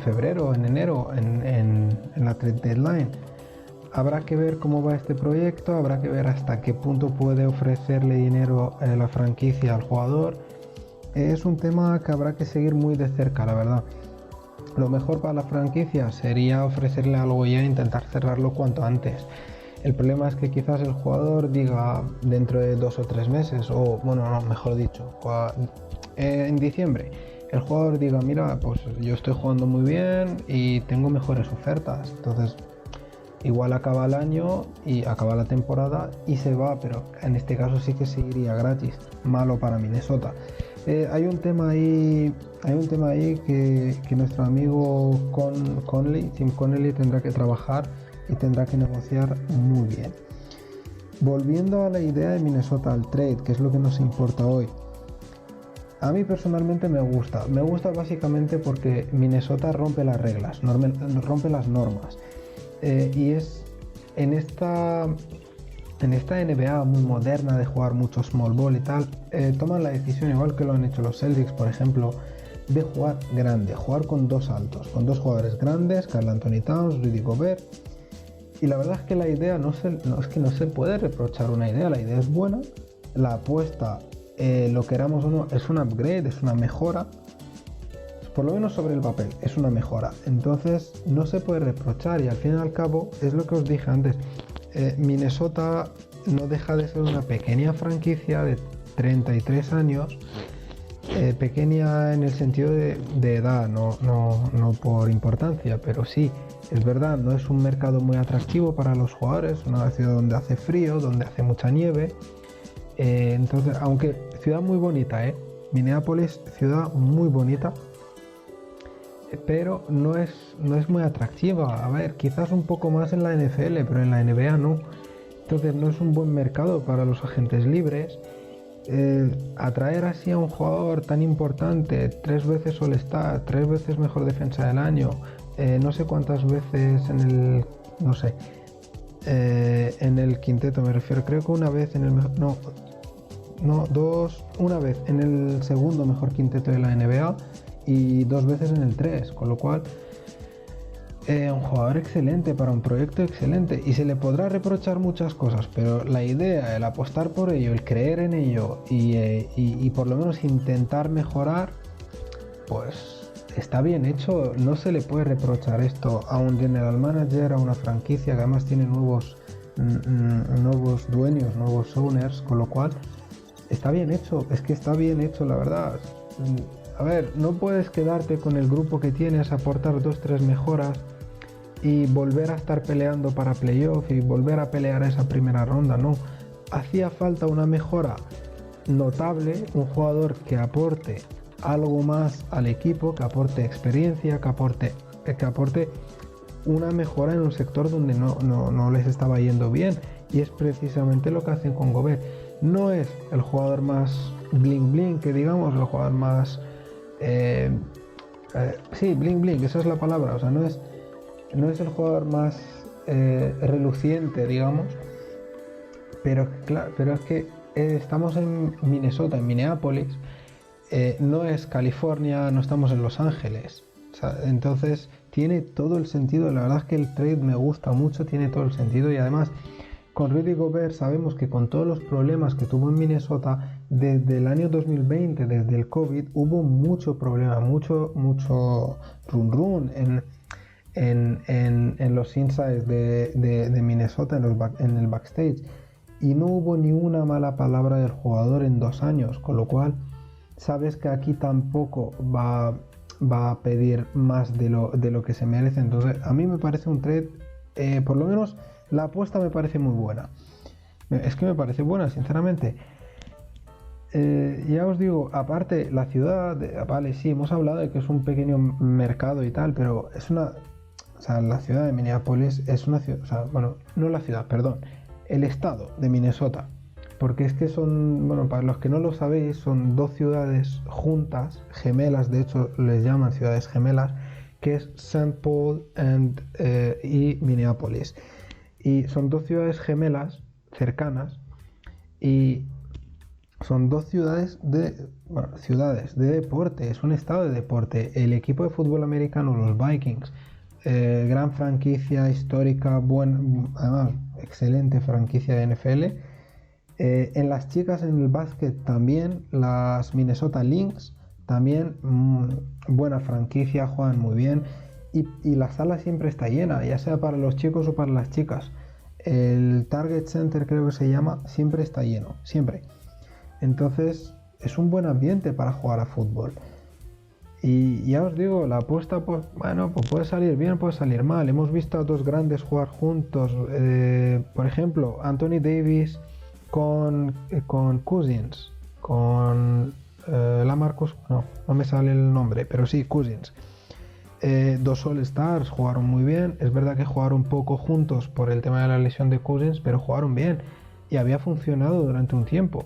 febrero, en enero, en la trade deadline? Habrá que ver cómo va este proyecto, habrá que ver hasta qué punto puede ofrecerle dinero la franquicia al jugador. Es un tema que habrá que seguir muy de cerca, la verdad. Lo mejor para la franquicia sería ofrecerle algo ya e intentar cerrarlo cuanto antes. El problema es que quizás el jugador diga dentro de 2 o 3 meses, o bueno, no, mejor dicho, en diciembre, el jugador diga, mira, pues yo estoy jugando muy bien y tengo mejores ofertas. Entonces, igual acaba el año y acaba la temporada y se va, pero en este caso sí que seguiría gratis. Malo para Minnesota. Hay un tema ahí que nuestro amigo Tim Connelly tendrá que trabajar y tendrá que negociar muy bien. Volviendo a la idea de Minnesota, al trade, que es lo que nos importa hoy. A mí personalmente me gusta básicamente porque Minnesota rompe las reglas, rompe las normas. Y es en esta NBA muy moderna de jugar mucho small ball y tal, toman la decisión, igual que lo han hecho los Celtics, por ejemplo, de jugar grande, jugar con 2 altos, con 2 jugadores grandes, Karl Anthony Towns, Rudy Gobert. Y la verdad es que la idea no se puede reprochar una idea, la idea es buena, la apuesta, lo queramos o no, es un upgrade, es una mejora, por lo menos sobre el papel, es una mejora. Entonces no se puede reprochar y al fin y al cabo es lo que os dije antes. Minnesota no deja de ser una pequeña franquicia de 33 años, pequeña en el sentido de edad, no por importancia, pero sí, es verdad, no es un mercado muy atractivo para los jugadores, una ciudad donde hace frío, donde hace mucha nieve, entonces, aunque ciudad muy bonita, Minneapolis, ciudad muy bonita, pero no es muy atractiva. A ver, quizás un poco más en la NFL, pero en la NBA no. Entonces no es un buen mercado para los agentes libres. Atraer así a un jugador tan importante, 3 veces All-Star, 3 veces mejor defensa del año, no sé cuántas veces en el quinteto me refiero, creo que una vez en el una vez en el segundo mejor quinteto de la NBA y 2 veces en el 3, con lo cual un jugador excelente para un proyecto excelente, y se le podrá reprochar muchas cosas, pero la idea, el apostar por ello, el creer en ello y por lo menos intentar mejorar, pues está bien hecho. No se le puede reprochar esto a un general manager, a una franquicia que además tiene nuevos dueños, nuevos owners, con lo cual está bien hecho. Es que está bien hecho, la verdad. A ver, no puedes quedarte con el grupo que tienes, aportar 2-3 mejoras y volver a estar peleando para playoff y volver a pelear esa primera ronda, no. Hacía falta una mejora notable, un jugador que aporte algo más al equipo, que aporte experiencia, que aporte una mejora en un sector donde no les estaba yendo bien, y es precisamente lo que hacen con Gobert. No es el jugador más bling bling, que digamos, el jugador más sí, bling bling, esa es la palabra, o sea, no es el jugador más reluciente, digamos, pero es que estamos en Minnesota, en Minneapolis, no es California, no estamos en Los Ángeles, o sea, entonces tiene todo el sentido. La verdad es que el trade me gusta mucho, tiene todo el sentido, y además con Rudy Gobert sabemos que con todos los problemas que tuvo en Minnesota desde el año 2020, desde el COVID, hubo mucho problema, mucho run en los insides de Minnesota, en el backstage, y no hubo ni una mala palabra del jugador en 2 años, con lo cual sabes que aquí tampoco va a pedir más de lo que se merece. Entonces a mí me parece un trade, por lo menos la apuesta me parece muy buena. Es que me parece buena, sinceramente. Ya os digo, aparte la ciudad, vale, sí, hemos hablado de que es un pequeño mercado y tal, pero es una... O sea, la ciudad de Minneapolis es una ciudad... O sea, bueno, no la ciudad, perdón. El estado de Minnesota. Porque es que son... Bueno, para los que no lo sabéis, son 2 ciudades juntas, gemelas, de hecho les llaman ciudades gemelas, que es St. Paul y Minneapolis. Y son 2 ciudades gemelas, cercanas, y son 2 ciudades de deporte, es un estado de deporte. El equipo de fútbol americano, los Vikings, gran franquicia histórica, además excelente franquicia de NFL. En las chicas, en el básquet también, las Minnesota Lynx, también buena franquicia, juegan muy bien, y la sala siempre está llena, ya sea para los chicos o para las chicas. El Target Center, creo que se llama, siempre está lleno, siempre. Entonces es un buen ambiente para jugar a fútbol. Y ya os digo, la apuesta, pues bueno, pues puede salir bien, puede salir mal. Hemos visto a 2 grandes jugar juntos, por ejemplo, Anthony Davis con Cousins, con Lamarcus, no me sale el nombre, pero sí, Cousins. 2 All-Stars, jugaron muy bien. Es verdad que jugaron poco juntos por el tema de la lesión de Cousins, pero jugaron bien y había funcionado durante un tiempo.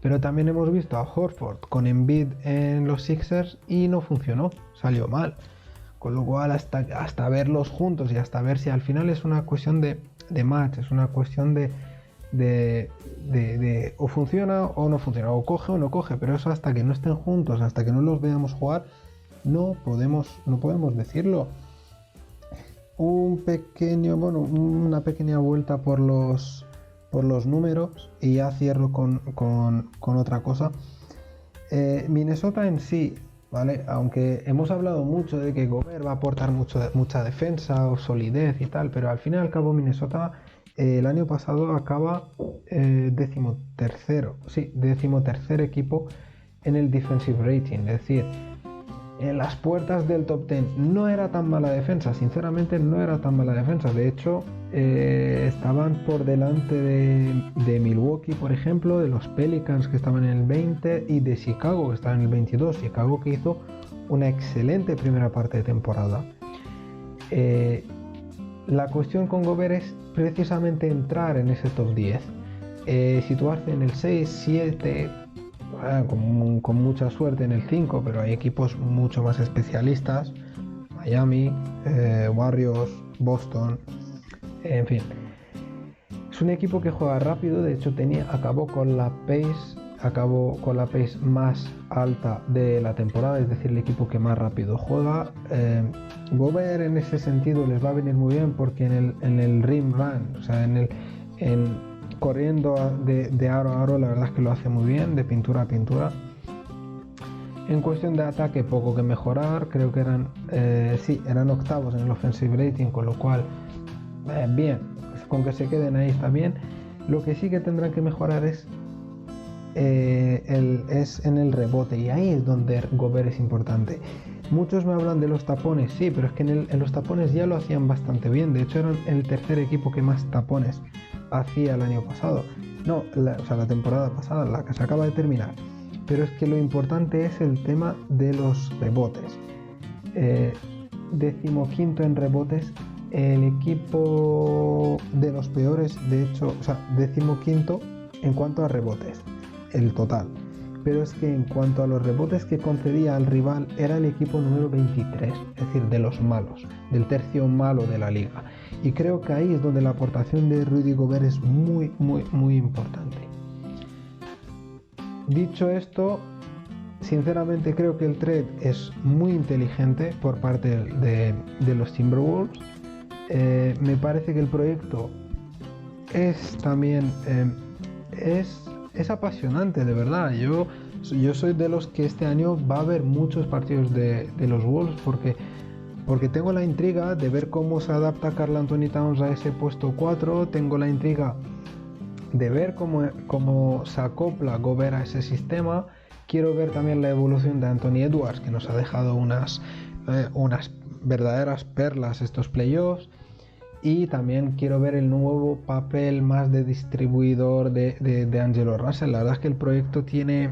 Pero también hemos visto a Horford con Embiid en los Sixers y no funcionó, salió mal. Con lo cual hasta verlos juntos y hasta ver si al final es una cuestión de match, es una cuestión de o funciona o no funciona, o coge o no coge, pero eso hasta que no estén juntos, hasta que no los veamos jugar, no podemos decirlo. Una pequeña vuelta por los números y ya cierro con otra cosa. Minnesota en sí ¿vale? Aunque hemos hablado mucho de que Gobert va a aportar mucha defensa o solidez y tal, pero al fin y al cabo Minnesota el año pasado acaba decimotercer equipo en el defensive rating, es decir, en las puertas del top 10. No era tan mala defensa, sinceramente no era tan mala defensa. De hecho, estaban por delante de Milwaukee, por ejemplo, de los Pelicans, que estaban en el 20, y de Chicago, que estaba en el 22. Chicago, que hizo una excelente primera parte de temporada. La cuestión con Gobert es precisamente entrar en ese top 10, situarse en el 6, 7, con mucha suerte en el 5, pero hay equipos mucho más especialistas, Miami, Warriors, Boston, en fin. Es un equipo que juega rápido, de hecho acabó con la pace más alta de la temporada, es decir, el equipo que más rápido juega. Gobert en ese sentido les va a venir muy bien porque en el rim run, o sea, corriendo de aro a aro, la verdad es que lo hace muy bien, de pintura a pintura. En cuestión de ataque, poco que mejorar, creo que eran octavos en el offensive rating, con lo cual, bien, con que se queden ahí está bien. Lo que sí que tendrán que mejorar es en el rebote, y ahí es donde Gobert es importante. Muchos me hablan de los tapones, sí, pero es que en los tapones ya lo hacían bastante bien. De hecho, eran el tercer equipo que más tapones hacía el año pasado. La temporada pasada, la que se acaba de terminar. Pero es que lo importante es el tema de los rebotes. 15º en rebotes, el equipo de los peores, de hecho, 15º en cuanto a rebotes, el total. Pero es que en cuanto a los rebotes que concedía al rival, era el equipo número 23, es decir, de los malos, del tercio malo de la liga. Y creo que ahí es donde la aportación de Rudy Gobert es muy, muy, muy importante. Dicho esto, sinceramente creo que el trade es muy inteligente por parte de los Timberwolves. Me parece que el proyecto es también es apasionante, de verdad. Yo soy de los que este año va a haber muchos partidos de los Wolves porque tengo la intriga de ver cómo se adapta Karl Anthony Towns a ese puesto 4, tengo la intriga de ver cómo se acopla Gobert a ese sistema. Quiero ver también la evolución de Anthony Edwards, que nos ha dejado unas verdaderas perlas estos playoffs. Y también quiero ver el nuevo papel más de distribuidor de Angelo Russell. La verdad es que el proyecto tiene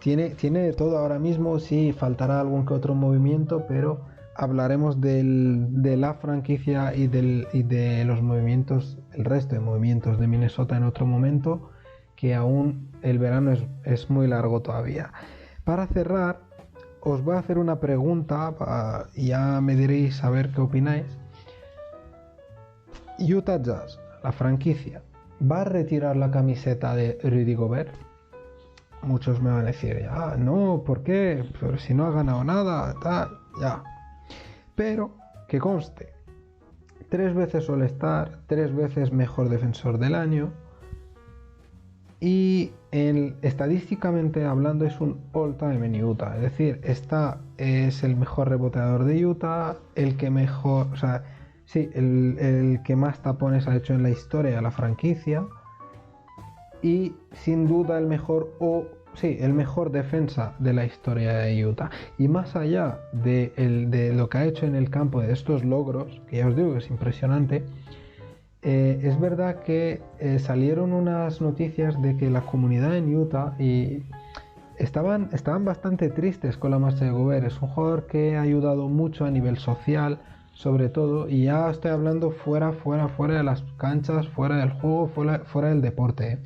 de todo ahora mismo. Sí, faltará algún que otro movimiento, pero hablaremos de la franquicia y de los movimientos, el resto de movimientos de Minnesota en otro momento, que aún el verano es muy largo todavía. Para cerrar, os voy a hacer una pregunta y ya me diréis a ver qué opináis. Utah Jazz, la franquicia, ¿va a retirar la camiseta de Rudy Gobert? Muchos me van a decir, no, ¿por qué? Pero si no ha ganado nada, tal, ya. Pero que conste, 3 veces All-Star, 3 veces mejor defensor del año, y estadísticamente hablando es un all-time en Utah, es decir, es el mejor reboteador de Utah, el que mejor, el que más tapones ha hecho en la historia de la franquicia, y sin duda el mejor defensa de la historia de Utah. Y más allá de lo que ha hecho en el campo, de estos logros, que ya os digo que es impresionante, es verdad que salieron unas noticias de que la comunidad en Utah estaban bastante tristes con la marcha de Gobert. Es un jugador que ha ayudado mucho a nivel social, sobre todo, y ya estoy hablando fuera de las canchas, fuera del juego, fuera del deporte.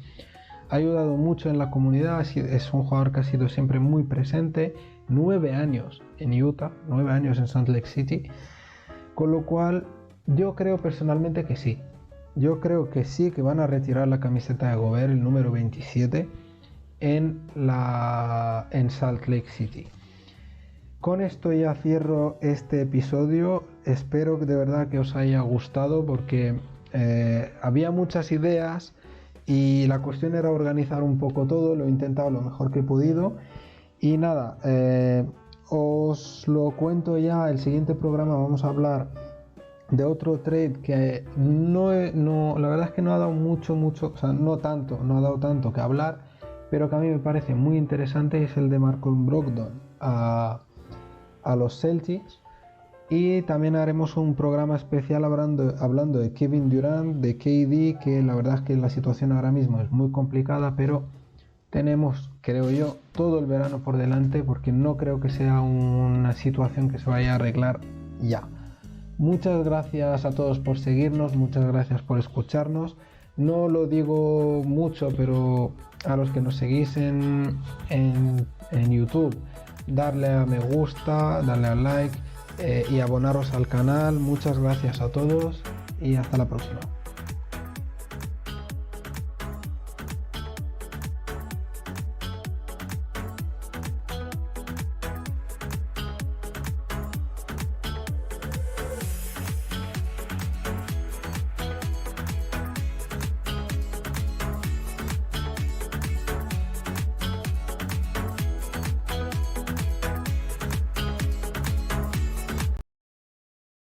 Ha ayudado mucho en la comunidad, es un jugador que ha sido siempre muy presente. 9 años en Utah, 9 años en Salt Lake City, con lo cual yo creo personalmente que sí. Yo creo que sí, que van a retirar la camiseta de Gobert, el número 27, en Salt Lake City. Con esto ya cierro este episodio. Espero que de verdad que os haya gustado, porque había muchas ideas y la cuestión era organizar un poco todo. Lo he intentado lo mejor que he podido. Y nada, os lo cuento ya. El siguiente programa vamos a hablar de otro trade que la verdad es que no ha dado mucho, o sea, no ha dado tanto que hablar, pero que a mí me parece muy interesante. Es el de Malcolm Brogdon a los Celtics. Y también haremos un programa especial hablando de Kevin Durant, de KD, que la verdad es que la situación ahora mismo es muy complicada, pero tenemos, creo yo, todo el verano por delante, porque no creo que sea una situación que se vaya a arreglar ya. Muchas gracias a todos por seguirnos, muchas gracias por escucharnos. No lo digo mucho, pero a los que nos seguís en YouTube, darle a me gusta, darle a like y abonaros al canal. Muchas gracias a todos y hasta la próxima.